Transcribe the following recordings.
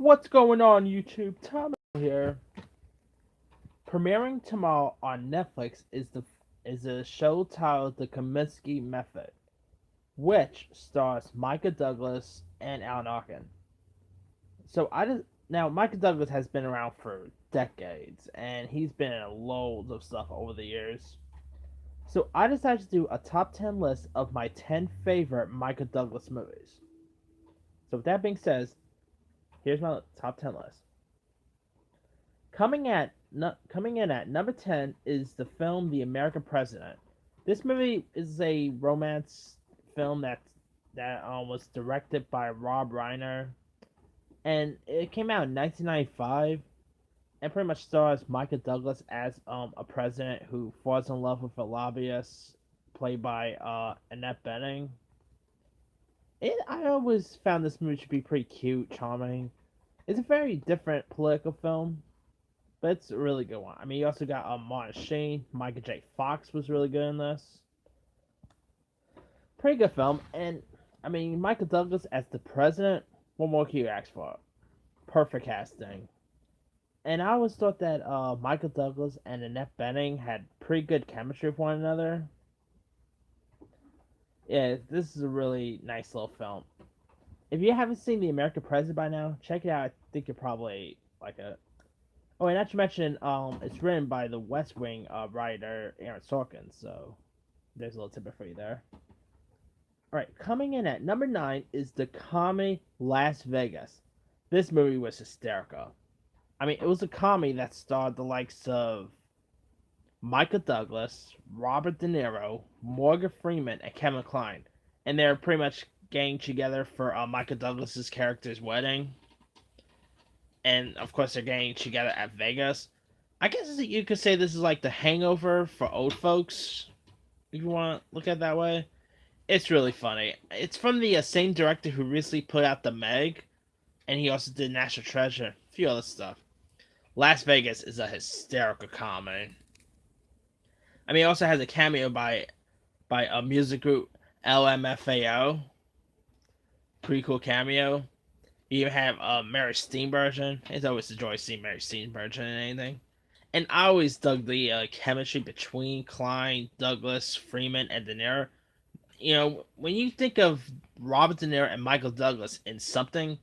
What's going on, YouTube? Tom here. Premiering tomorrow on Netflix is a show titled The Kominsky Method, which stars Micah Douglas and Alan Arkin. So I just now Micah Douglas has been around for decades, and he's been in loads of stuff over the years. So I decided to do a top 10 list of my 10 favorite Micah Douglas movies. So with that being said, here's my top 10 list. Coming in at number 10 is the film The American President. This movie is a romance film that was directed by Rob Reiner, and it came out in 1995, and pretty much stars Michael Douglas as a president who falls in love with a lobbyist played by Annette Bening. I always found this movie to be pretty cute, charming. It's a very different political film, but it's a really good one. I mean, you also got Martin Sheen, Michael J. Fox was really good in this. Pretty good film, and I mean, Michael Douglas as the president. What more can you ask for? Perfect casting. And I always thought that Michael Douglas and Annette Bening had pretty good chemistry with one another. Yeah, this is a really nice little film. If you haven't seen The American President by now, check it out. I think you're probably like a. Oh, and not to mention, it's written by the West Wing writer Aaron Sorkin, so there's a little tidbit for you there. All right, coming in at number 9 is the comedy Las Vegas. This movie was hysterical. I mean, it was a comedy that starred the likes of Michael Douglas, Robert De Niro, Morgan Freeman, and Kevin Kline, and they're pretty much getting together for Michael Douglas's character's wedding. And of course, they're getting together at Vegas. I guess you could say this is like the Hangover for old folks, if you want to look at it that way. It's really funny. It's from the same director who recently put out The Meg, and he also did National Treasure, a few other stuff. Las Vegas is a hysterical comedy. I mean, it also has a cameo by a music group LMFAO. Pretty cool cameo. You even have a Mary Steenburgen. It's always a joy to see Mary Steenburgen in anything. And I always dug the chemistry between Kline, Douglas, Freeman, and De Niro. You know, when you think of Robert De Niro and Michael Douglas in something,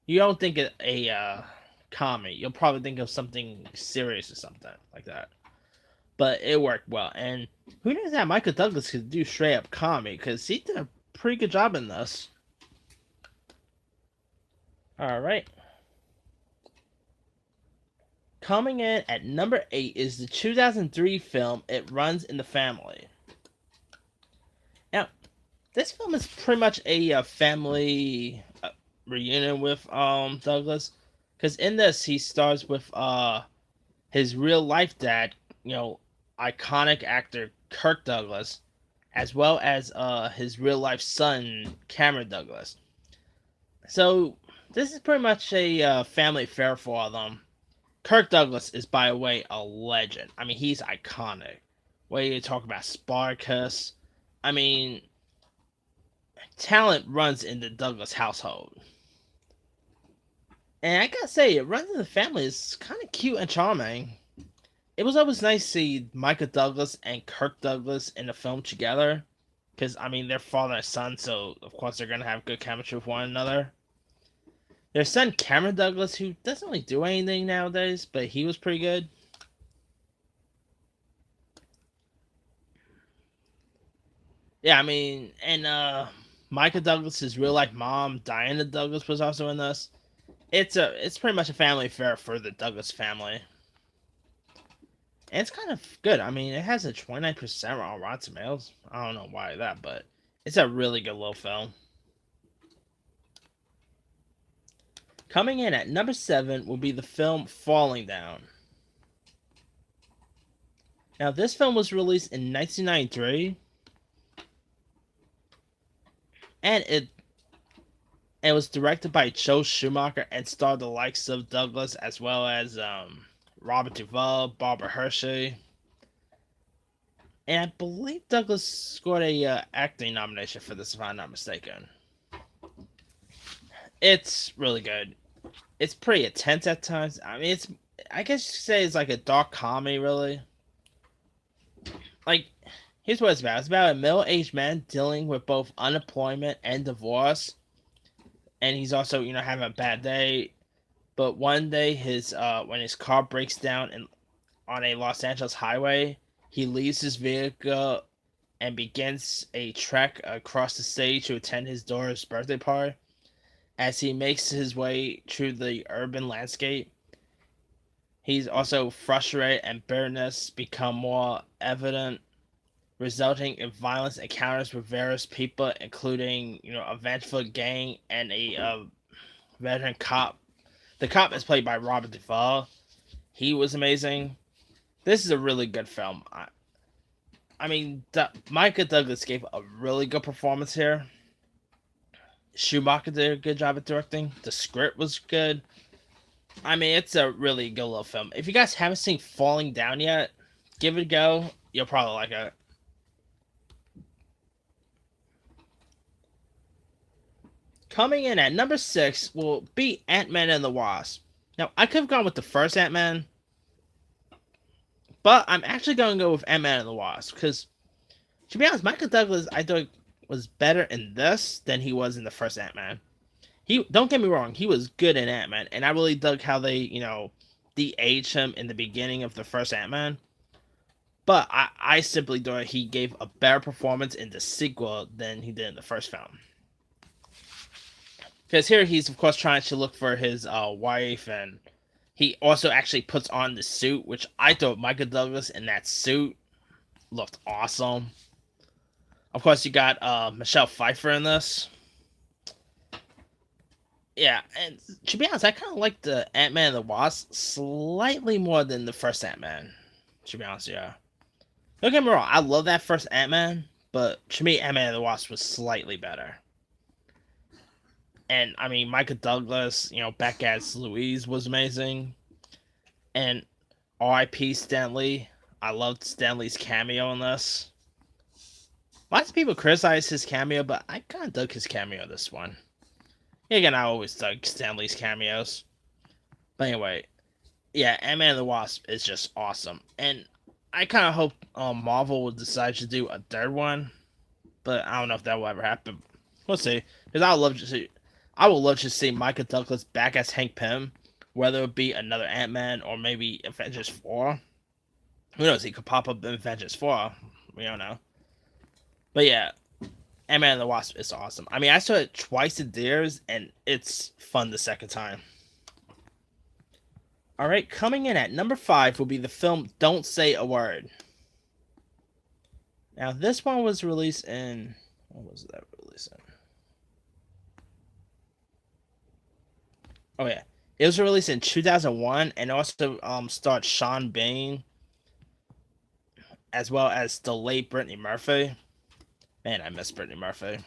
you don't think of a comedy. You'll probably think of something serious or something like that. But it worked well. And who knows that Michael Douglas could do straight up comedy, because he did a pretty good job in this. Alright. Coming in at number 8 is the 2003 film It Runs in the Family. Now, this film is pretty much a family reunion with Douglas, because in this he stars with his real life dad, iconic actor Kirk Douglas, as well as his real life son Cameron Douglas. So this is pretty much a family affair for all of them. Kirk Douglas is, by the way, a legend. I mean, he's iconic. Whether you talk about Spartacus, I mean, talent runs in the Douglas household. And I gotta say, It Runs in the Family is kind of cute and charming. It was always nice to see Michael Douglas and Kirk Douglas in the film together. Because, I mean, they're father and son, so of course they're going to have good chemistry with one another. Their son Cameron Douglas, who doesn't really do anything nowadays, but he was pretty good. Yeah, I mean, and Michael Douglas's real life mom, Diana Douglas, was also in this. It's pretty much a family affair for the Douglas family. And it's kind of good. I mean, it has a 29% on Rotten Tomatoes. I don't know why that, but it's a really good little film. Coming in at number 7 will be the film Falling Down. Now, this film was released in 1993, and it was directed by Joe Schumacher and starred the likes of Douglas as well as Robert Duvall, Barbara Hershey. And I believe Douglas scored a acting nomination for this, if I'm not mistaken. It's really good. It's pretty intense at times. I mean, it's I guess you could say it's like a dark comedy, really. Like, here's what it's about. It's about a middle-aged man dealing with both unemployment and divorce, and he's also having a bad day. But one day, his when his car breaks down on a Los Angeles highway, he leaves his vehicle and begins a trek across the state to attend his daughter's birthday party. As he makes his way through the urban landscape, he's also frustrated and bitterness become more evident, resulting in violent encounters with various people, including a vengeful gang and a veteran cop. The cop is played by Robert Duvall. He was amazing. This is a really good film. I mean, Micah Douglas gave a really good performance here. Schumacher did a good job at directing. The script was good. I mean, it's a really good little film. If you guys haven't seen Falling Down yet, give it a go. You'll probably like it. Coming in at number 6 will be Ant-Man and the Wasp. Now, I could have gone with the first Ant-Man, but I'm actually going to go with Ant-Man and the Wasp because, to be honest, Michael Douglas I thought was better in this than he was in the first Ant-Man. He Don't get me wrong, he was good in Ant-Man, and I really dug how they de-aged him in the beginning of the first Ant-Man. But I simply thought he gave a better performance in the sequel than he did in the first film. Because here he's of course trying to look for his wife, and he also actually puts on the suit, which I thought Michael Douglas in that suit looked awesome. Of course, you got Michelle Pfeiffer in this. Yeah, and to be honest, I kind of like the Ant-Man and the Wasp slightly more than the first Ant-Man. To be honest, yeah. Don't get me wrong, I love that first Ant-Man, but to me, Ant-Man and the Wasp was slightly better. And I mean, Michael Douglas, back as Louise was amazing. And R.I.P. Stan Lee. I loved Stan Lee's cameo in this. Lots of people criticize his cameo, but I kind of dug his cameo this one. Again, I always dug Stan Lee's cameos. But anyway, yeah, Ant-Man and the Wasp is just awesome. And I kind of hope Marvel will decide to do a third one. But I don't know if that will ever happen. We'll see. Because I would love to see Michael Douglas back as Hank Pym, whether it be another Ant-Man or maybe Avengers 4. Who knows? He could pop up in Avengers 4. We don't know. But yeah, Ant-Man and the Wasp is awesome. I mean, I saw it twice in theaters, and it's fun the second time. Alright, coming in at number 5 will be the film Don't Say a Word. Now, this one was released in... What was that released in? Oh, yeah. It was released in 2001, and also starred Sean Bean, as well as the late Brittany Murphy. Man, I miss Brittany Murphy.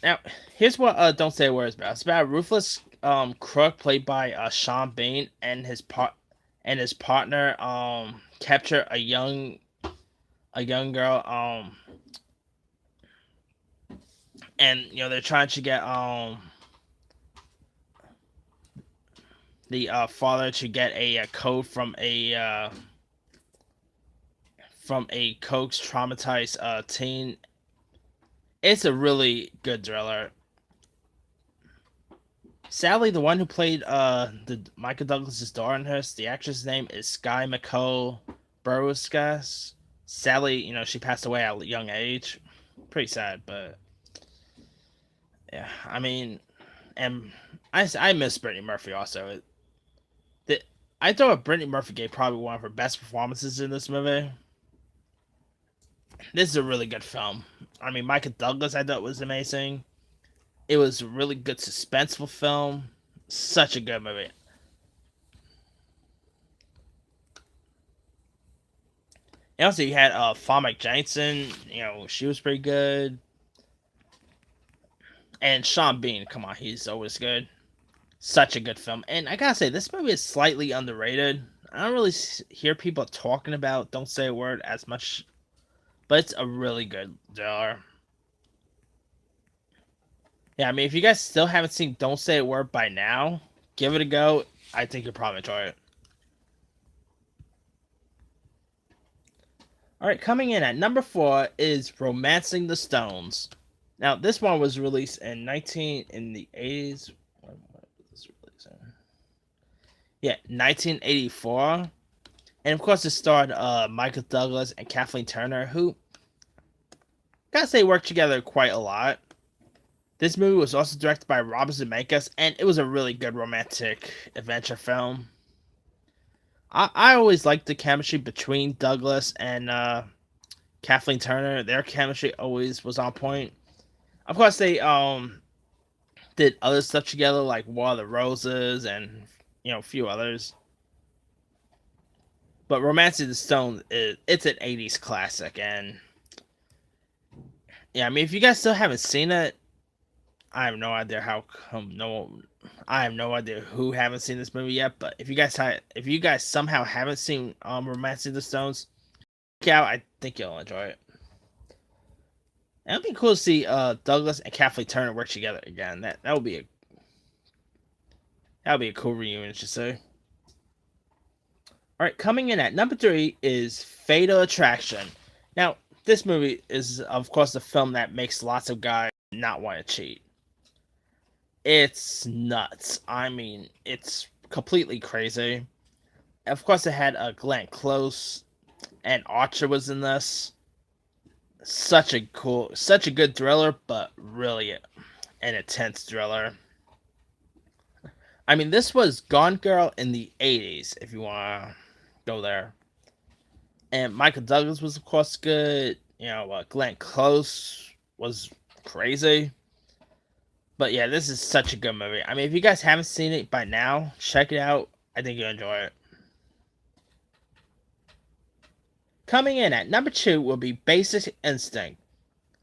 Now, here's what Don't Say a Word is about. It's about a ruthless crook played by Sean Bean and his partner capture a young girl and they're trying to get the father to get a code from a coke's traumatized teen. It's a really good thriller. Sadly, the one who played the Michael Douglas's daughter in this, the actress' name is Sky McCole Burrowskas. Sadly, she passed away at a young age. Pretty sad, but yeah, I mean, and I miss Brittany Murphy also. I thought Brittany Murphy gave probably one of her best performances in this movie. This is a really good film. I mean, Michael Douglas I thought was amazing. It was a really good suspenseful film. Such a good movie. And also, you had Famke Janssen. She was pretty good. And Sean Bean, come on, he's always good. Such a good film. And I gotta say, this movie is slightly underrated. I don't really hear people talking about Don't Say a Word as much, but it's a really good thriller. Yeah, I mean, if you guys still haven't seen Don't Say a Word by now, give it a go. I think you'll probably enjoy it. All right, coming in at number 4 is Romancing the Stones. Now, this one was released in the 80s. When was this released in? Yeah, 1984. And of course, it starred Michael Douglas and Kathleen Turner, who, gotta say, worked together quite a lot. This movie was also directed by Robert Zemeckis, and it was a really good romantic adventure film. I always liked the chemistry between Douglas and Kathleen Turner. Their chemistry always was on point. Of course, they did other stuff together, like War of the Roses and a few others. But Romancing the Stone it's an '80s classic, and yeah, I mean, if you guys still haven't seen it, I have no idea how come I have no idea who haven't seen this movie yet. But if you guys somehow haven't seen Romancing the Stones, check out. I think you'll enjoy it. And it'd be cool to see Douglas and Kathleen Turner work together again. That would be a cool reunion, I should say. All right, coming in at number 3 is Fatal Attraction. Now, this movie is, of course, a film that makes lots of guys not want to cheat. It's nuts. I mean, it's completely crazy. Of course, it had Glenn Close and Archer was in this. Such a good thriller, but really an intense thriller. I mean, this was Gone Girl in the 80s, if you want to go there. And Michael Douglas was, of course, good. Glenn Close was crazy. But yeah, this is such a good movie. I mean, if you guys haven't seen it by now, check it out. I think you'll enjoy it. Coming in at number 2 will be Basic Instinct.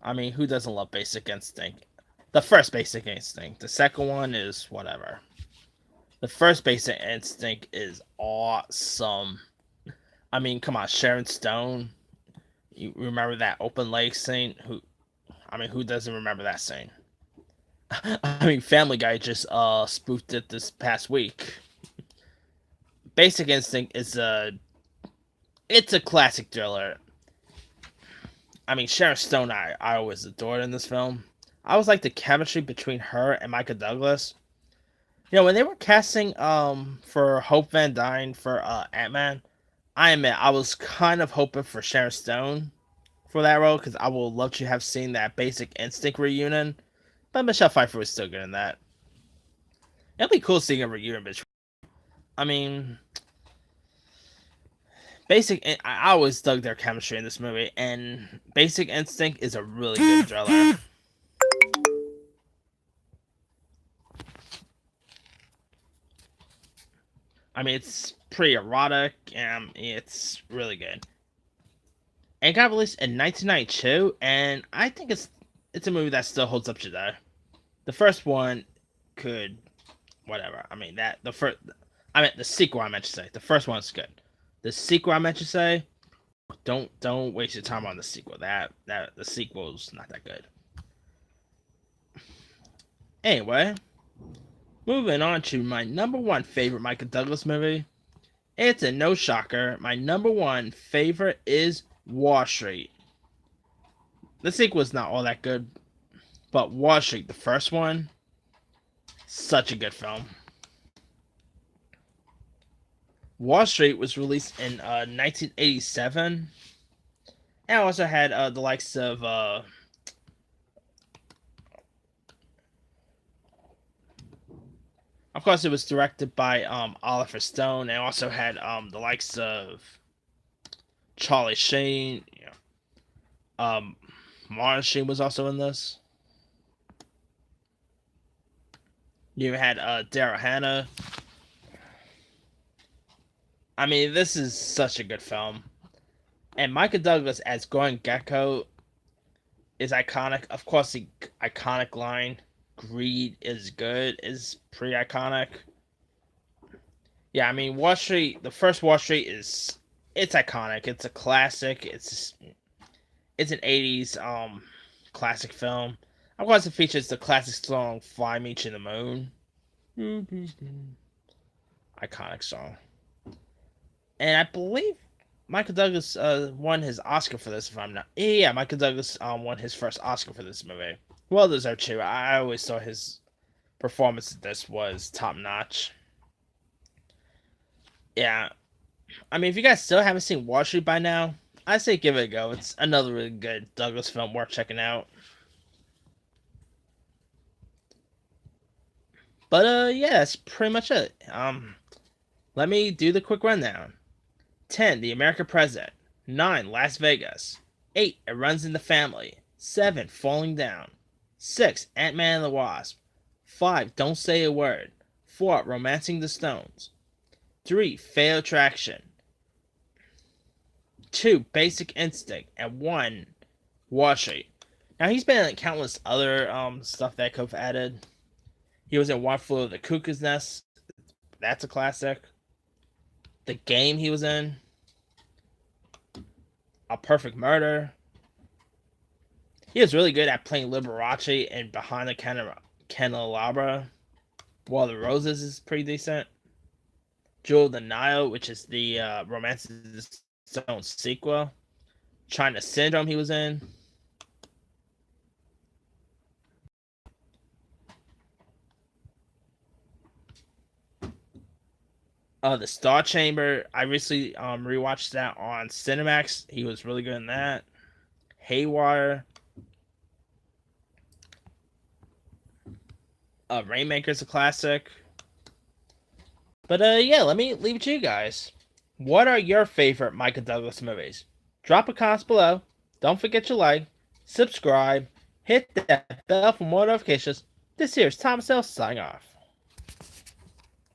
I mean, who doesn't love Basic Instinct? The first Basic Instinct. The second one is whatever. The first Basic Instinct is awesome. I mean, come on, Sharon Stone. You remember that open leg scene? Who doesn't remember that scene? I mean, Family Guy just spoofed it this past week. Basic Instinct is it's a classic thriller. I mean, Sharon Stone, I always adored in this film. I always liked the chemistry between her and Michael Douglas. When they were casting for Hope Van Dyne for Ant-Man, I admit I was kind of hoping for Sharon Stone for that role because I would love to have seen that Basic Instinct reunion. But Michelle Pfeiffer was still good in that. It'd be cool seeing a reunion between. I mean, I always dug their chemistry in this movie, and Basic Instinct is a really good thriller. I mean, it's pretty erotic, and it's really good. And it got released in 1992, and I think it's a movie that still holds up today. The first one could, whatever. I mean the sequel. I meant to say the first one's good. The sequel I meant to say, don't waste your time on the sequel. The sequel's not that good. Anyway, moving on to my number 1 favorite Michael Douglas movie. It's a no shocker. My number 1 favorite is Wall Street. The sequel is not all that good, but Wall Street, the first one, such a good film. Wall Street was released in 1987, and also had the likes of course, it was directed by Oliver Stone, and also had the likes of Charlie Sheen. Martin Sheen was also in this. You had Daryl Hannah. I mean, this is such a good film. And Michael Douglas as Gordon Gekko is iconic. Of course, the iconic line, "Greed is good," is pretty iconic. Yeah, I mean, Wall Street, the first Wall Street it's iconic. It's a classic. It's an 80s classic film. Of course, it features the classic song "Fly Me to the Moon." Iconic song. And I believe Michael Douglas won his Oscar for this. If I'm not, yeah, Michael Douglas won his first Oscar for this movie. Well deserved too. I always thought his performance in this was top notch. Yeah, I mean, if you guys still haven't seen Wall Street by now, I say give it a go. It's another really good Douglas film worth checking out. But yeah, that's pretty much it. Let me do the quick rundown. 10. The American President. 9. Las Vegas. 8. It Runs in the Family. 7. Falling Down. 6. Ant-Man and the Wasp. 5. Don't Say a Word. 4. Romancing the Stones. 3. Fatal Attraction. 2. Basic Instinct. And 1. Wall Street. Now, he's been in countless other stuff that I could have added. He was in One Flew Over the Cuckoo's Nest. That's a classic. The Game he was in. A Perfect Murder. He was really good at playing Liberace and Behind the Candelabra. War of the Roses is pretty decent. Jewel of the Nile, which is the Romance of the Stone sequel. China Syndrome he was in. The Star Chamber. I recently rewatched that on Cinemax. He was really good in that. Haywire. Rainmaker's a classic. But yeah, let me leave it to you guys. What are your favorite Michael Douglas movies? Drop a comment below. Don't forget to like, subscribe, hit that bell for more notifications. This here is Thomas L. signing off.